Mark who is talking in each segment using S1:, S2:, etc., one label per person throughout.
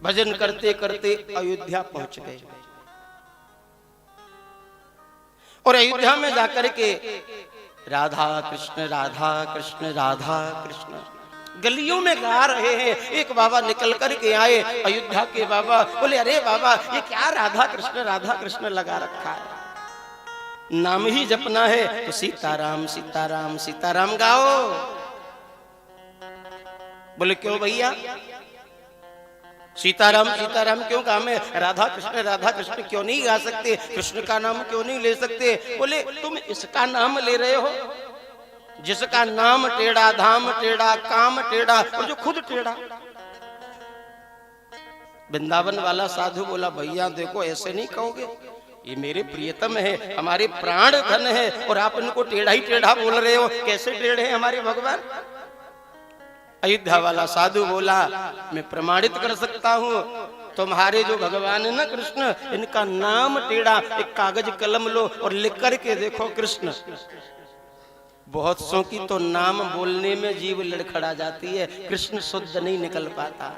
S1: भजन करते करते अयोध्या पहुंच गए और अयोध्या में जाकर के राधा कृष्ण राधा कृष्ण राधा कृष्ण गलियों में गा रहे हैं। एक बाबा निकल कर के आए, अयोध्या के बाबा बोले, अरे बाबा ये क्या राधा कृष्ण लगा रखा है, नाम ही जपना है तो सीताराम सीताराम सीताराम गाओ। बोले क्यों भैया, सीताराम सीताराम क्यों काम है, राधा कृष्ण क्यों नहीं गा सकते, कृष्ण का नाम क्यों नहीं ले सकते। बोले तुम इसका नाम ले रहे हो जिसका नाम टेढ़ा, धाम टेढ़ा, काम टेढ़ा और जो खुद टेढ़ा। वृंदावन वाला साधु बोला, भैया देखो ऐसे नहीं कहोगे, ये मेरे प्रियतम है, हमारे प्राण धन है और आप इनको टेढ़ा ही टेढ़ा बोल रहे हो, कैसे टेढ़े हैं हमारे भगवान। अयोध्या वाला साधु बोला, मैं प्रमाणित कर सकता हूँ, तुम्हारे जो भगवान है ना कृष्ण, इनका नाम टेढ़ा, एक कागज कलम लो और लिख करके देखो कृष्ण। बहुत सौ की तो नाम बोलने में जीव लड़खड़ा जाती है, कृष्ण शुद्ध नहीं निकल पाता।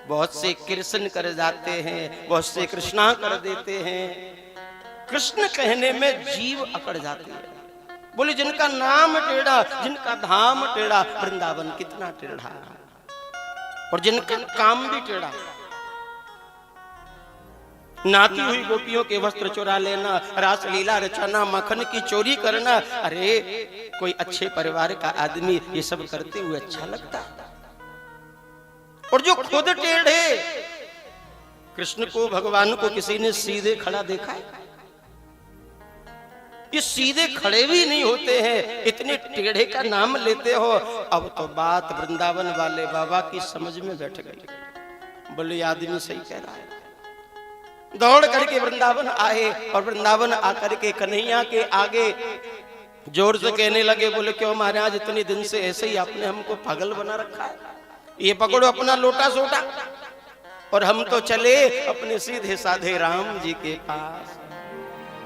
S1: बहुत से कृष्ण कर जाते हैं, बहुत से कृष्णा कर देते हैं, कृष्ण कहने में जीव अकड़ जाती है। बोले जिनका नाम टेढ़ा, जिनका धाम टेढ़ा, वृंदावन कितना टेढ़ा, और जिनका काम भी टेढ़ा। नाती हुई गोपियों के वस्त्र चुरा लेना, रास लीला रचना, मक्खन की चोरी करना, अरे कोई अच्छे परिवार का आदमी ये सब करते हुए अच्छा लगता। और जो खुद टेढ़े, कृष्ण को भगवान को किसी ने सीधे खड़ा देखा है? ये सीधे खड़े भी नहीं होते हैं, इतने टेढ़े का नाम लेते हो। अब तो बात वृंदावन वाले बाबा की समझ में बैठ गई। बोले आदमी सही कह रहा है। दौड़ करके वृंदावन आए और वृंदावन आकर के कन्हैया के आगे जोर से कहने लगे, बोले क्यों महाराज इतने दिन से ऐसे ही आपने हमको पागल बना रखा है, ये पकड़ो अपना लोटा सोटा और हम तो चले अपने सीधे साधे राम जी के पास।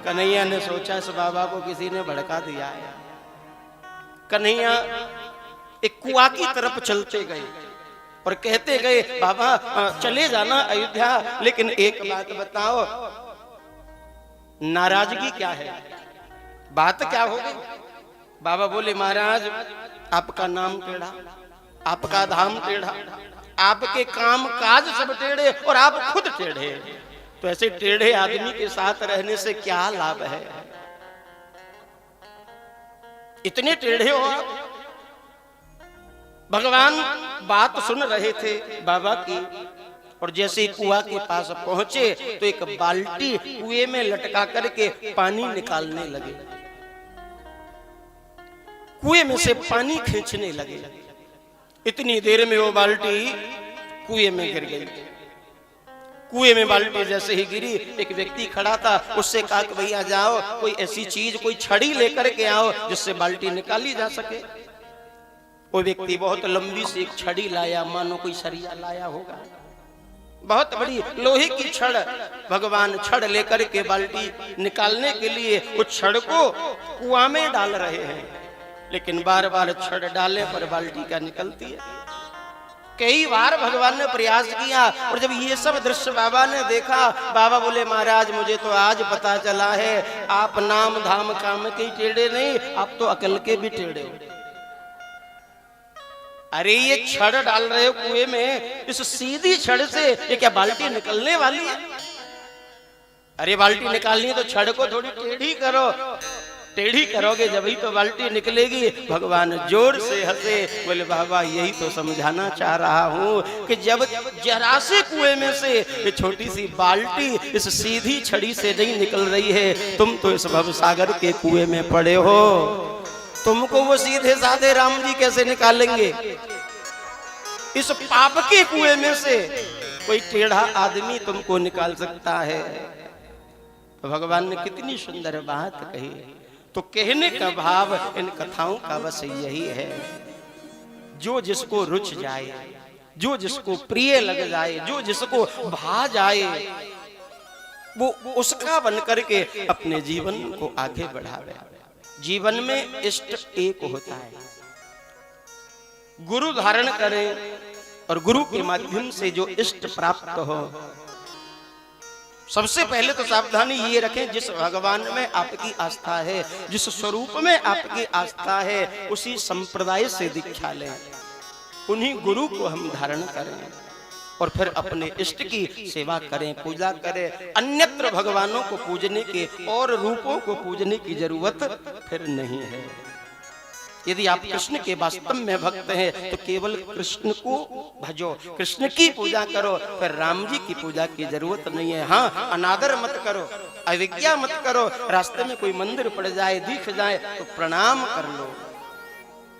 S1: कन्हैया ने सोचा इस बाबा को किसी ने भड़का दिया है। कन्हैया एक कुआं की तरफ चलते गए और कहते गए, बाबा चले जाना अयोध्या, लेकिन एक बात बताओ, नाराजगी क्या है, बात क्या हो गई। बाबा बोले, महाराज आपका नाम टेढ़ा, आपका धाम टेढ़ा, आपके काम काज सब टेढ़े और आप खुद टेढ़े, तो ऐसे टेढ़े आदमी के साथ रहने से क्या लाभ है, इतने टेढ़े हो आप। भगवान बात सुन रहे थे बाबा की, और जैसे कुआं के पास पहुंचे तो एक बाल्टी कुएं में लटका करके पानी निकालने लगे, कुएं में से पानी खींचने लगे। इतनी देर में वो बाल्टी कुएं में गिर गई। कुएं में बाल्टी जैसे ही गिरी, एक व्यक्ति खड़ा था, उससे कहा कि भैया जाओ कोई ऐसी चीज, कोई छड़ी लेकर के आओ जिससे बाल्टी निकाली जा सके। वो व्यक्ति बहुत लंबी सी एक छड़ी लाया, मानो कोई सरिया लाया होगा, बहुत बड़ी लोहे की छड़। भगवान छड़ लेकर के बाल्टी निकालने के लिए उस छड़ को कुआं में डाल रहे हैं, लेकिन बार बार छड़ डालने पर बाल्टी क्या निकलती है। कई बार भगवान ने प्रयास किया, और जब ये सब दृश्य बाबा ने देखा, बाबा बोले, महाराज मुझे तो आज पता चला है आप नाम धाम काम के टेढ़े नहीं, आप तो अकल के भी टेढ़े हो। अरे ये छड़ डाल रहे हो कुएं में, इस सीधी छड़ से ये क्या बाल्टी निकलने वाली है? अरे बाल्टी निकालनी है तो छड़ को थोड़ी टेढ़ी करो, टेढ़ी करोगे जब ही तो बाल्टी निकलेगी। भगवान जोर से हंसे, बोले बाबा यही तो समझाना चाह रहा हूँ कि जब जरा से कुएं में से ये छोटी सी बाल्टी इस सीधी छड़ी से नहीं निकल रही है, तुम तो इस भवसागर के कुएं में पड़े हो, तुमको वो सीधे साधे राम जी कैसे निकालेंगे? इस पाप के कुएं में से कोई टेढ़ा आदमी तुमको निकाल सकता है। तो भगवान ने कितनी सुंदर बात कही। तो कहने का भाव इन कथाओं का बस यही है, जो जिसको रुच जाए, जो जिसको प्रिय लग जाए, जो जिसको भा जाए, वो उसका बन करके अपने जीवन को आगे बढ़ावे। जीवन में इष्ट एक होता है, गुरु धारण करें और गुरु के माध्यम से जो इष्ट प्राप्त हो, सबसे पहले तो सावधानी ये रखें, जिस भगवान में आपकी आस्था है, जिस स्वरूप में आपकी आस्था है, उसी संप्रदाय से दीक्षा लें, उन्हीं गुरु को हम धारण करें और फिर अपने इष्ट की सेवा करें, पूजा करें। अन्यत्र भगवानों को पूजने के और रूपों को पूजने की जरूरत फिर नहीं है। यदि आप कृष्ण के वास्तव में भक्त हैं तो केवल कृष्ण को भजो, कृष्ण की पूजा करो, फिर राम जी की पूजा की जरूरत नहीं है। हाँ, अनादर मत करो, अविज्ञा मत करो, रास्ते में कोई मंदिर पड़ जाए, दिख जाए तो प्रणाम कर लो।